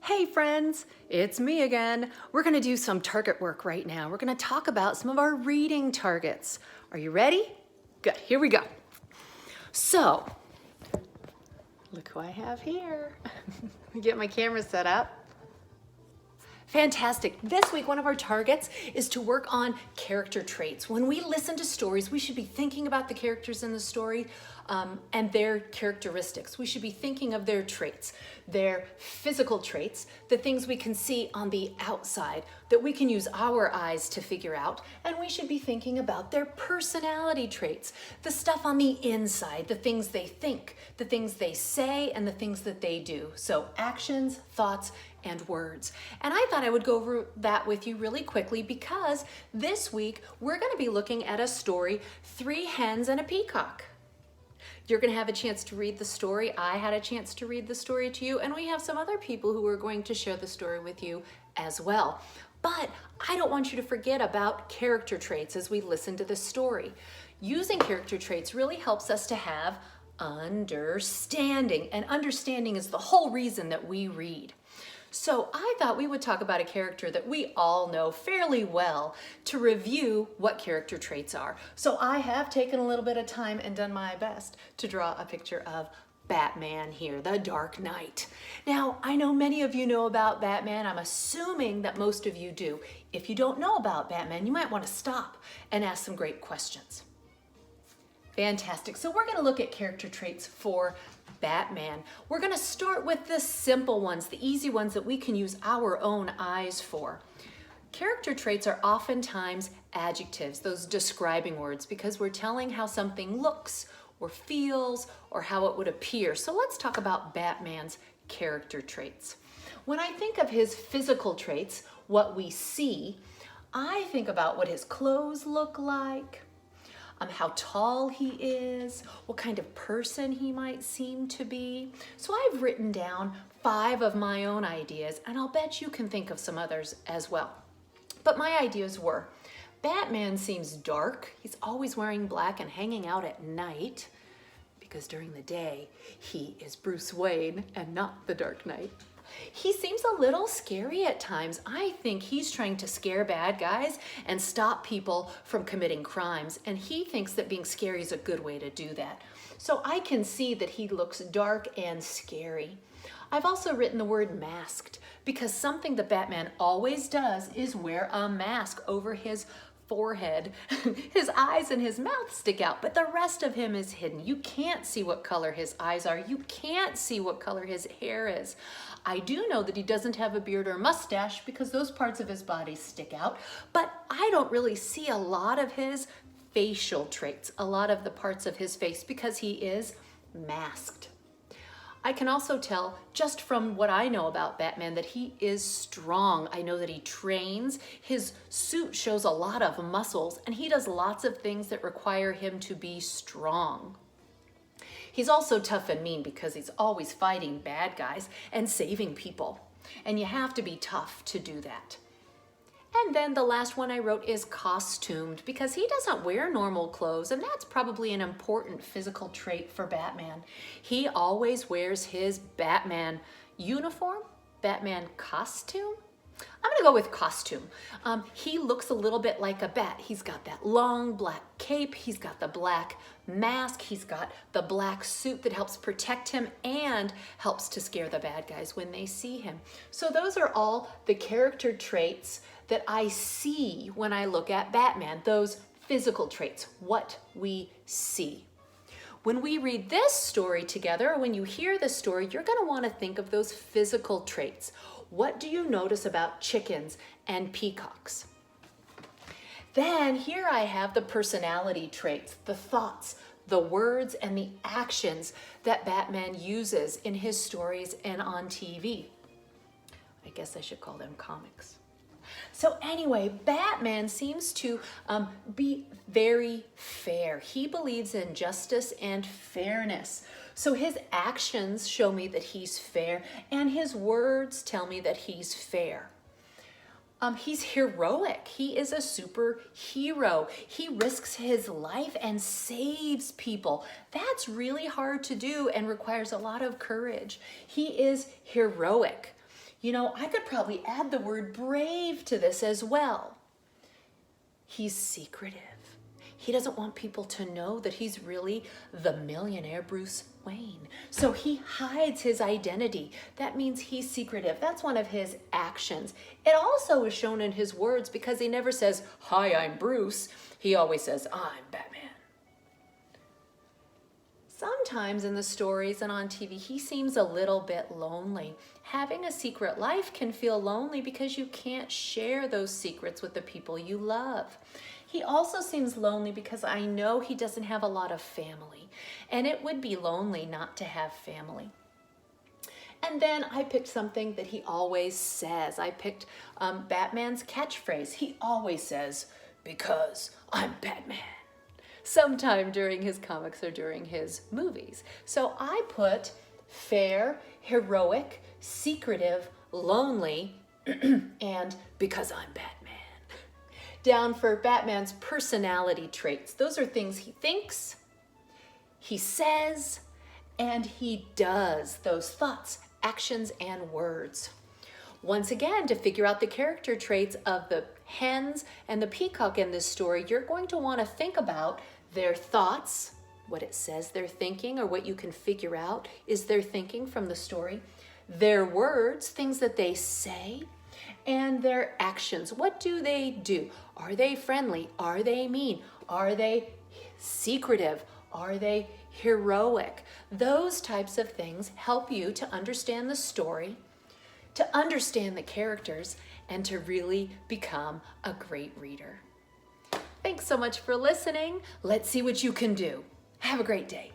Hey friends, it's me again. We're gonna do some target work right now. We're gonna talk about some of our reading targets. Are you ready? Good, here we go. So, look who I have here. Get my camera set up. Fantastic. This week, one of our targets is to work on character traits. When we listen to stories, we should be thinking about the characters in the story and their characteristics. We should be thinking of their traits, their physical traits, the things we can see on the outside that we can use our eyes to figure out. And we should be thinking about their personality traits, the stuff on the inside, the things they think, the things they say, and the things that they do. So actions, thoughts, and words. And I thought I would go over that with you really quickly because this week we're going to be looking at a story, Three Hens and a Peacock. You're going to have a chance to read the story. I had a chance to read the story to you, and we have some other people who are going to share the story with you as well. But I don't want you to forget about character traits as we listen to the story. Using character traits really helps us to have understanding, and understanding is the whole reason that we read. So I thought we would talk about a character that we all know fairly well to review what character traits are. So I have taken a little bit of time and done my best to draw a picture of Batman here, the Dark Knight. Now, I know many of you know about Batman. I'm assuming that most of you do. If you don't know about Batman, you might want to stop and ask some great questions. Fantastic. So we're going to look at character traits for Batman. We're going to start with the simple ones, the easy ones that we can use our own eyes for. Character traits are oftentimes adjectives, those describing words, because we're telling how something looks or feels or how it would appear. So let's talk about Batman's character traits. When I think of his physical traits, what we see, I think about what his clothes look like, how tall he is, what kind of person he might seem to be. So I've written down 5 of my own ideas, and I'll bet you can think of some others as well. But my ideas were, Batman seems dark. He's always wearing black and hanging out at night, because during the day, he is Bruce Wayne and not the Dark Knight. He seems a little scary at times. I think he's trying to scare bad guys and stop people from committing crimes, and he thinks that being scary is a good way to do that. So I can see that he looks dark and scary. I've also written the word masked because something that Batman always does is wear a mask over his forehead. His eyes and his mouth stick out, but the rest of him is hidden. You can't see what color his eyes are. You can't see what color his hair is. I do know that he doesn't have a beard or mustache because those parts of his body stick out, but I don't really see a lot of his facial traits, a lot of the parts of his face because he is masked. I can also tell just from what I know about Batman that he is strong. I know that he trains. His suit shows a lot of muscles, and he does lots of things that require him to be strong. He's also tough and mean because he's always fighting bad guys and saving people. And you have to be tough to do that. And then the last one I wrote is costumed because he doesn't wear normal clothes, and that's probably an important physical trait for Batman. He always wears his Batman uniform, Batman costume. I'm gonna go with costume. He looks a little bit like a bat. He's got that long black cape, he's got the black mask, he's got the black suit that helps protect him and helps to scare the bad guys when they see him. So those are all the character traits that I see when I look at Batman, those physical traits, what we see. When we read this story together, or when you hear this story, you're gonna wanna think of those physical traits. What do you notice about chickens and peacocks? Then here I have the personality traits, the thoughts, the words, and the actions that Batman uses in his stories and on TV. I guess I should call them comics. So anyway, Batman seems to be very fair. He believes in justice and fairness. So his actions show me that he's fair, and his words tell me that he's fair. He's heroic. He is a superhero. He risks his life and saves people. That's really hard to do and requires a lot of courage. He is heroic. You know, I could probably add the word brave to this as well. He's secretive. He doesn't want people to know that he's really the millionaire Bruce Wayne. So he hides his identity. That means he's secretive. That's one of his actions. It also is shown in his words because he never says, "Hi, I'm Bruce." He always says, "I'm Batman." Sometimes in the stories and on TV, he seems a little bit lonely. Having a secret life can feel lonely because you can't share those secrets with the people you love. He also seems lonely because I know he doesn't have a lot of family, and it would be lonely not to have family. And then I picked something that he always says. I picked Batman's catchphrase. He always says, "Because I'm Batman," sometime during his comics or during his movies. So I put fair, heroic, secretive, lonely, and because I'm Batman down for Batman's personality traits. Those are things he thinks, he says, and he does. Those thoughts, actions, and words. Once again, to figure out the character traits of the hens and the peacock in this story, you're going to want to think about their thoughts, what it says they're thinking, or what you can figure out is their thinking from the story, their words, things that they say, and their actions. What do they do? Are they friendly? Are they mean? Are they secretive? Are they heroic? Those types of things help you to understand the story, to understand the characters, and to really become a great reader. Thanks so much for listening. Let's see what you can do. Have a great day.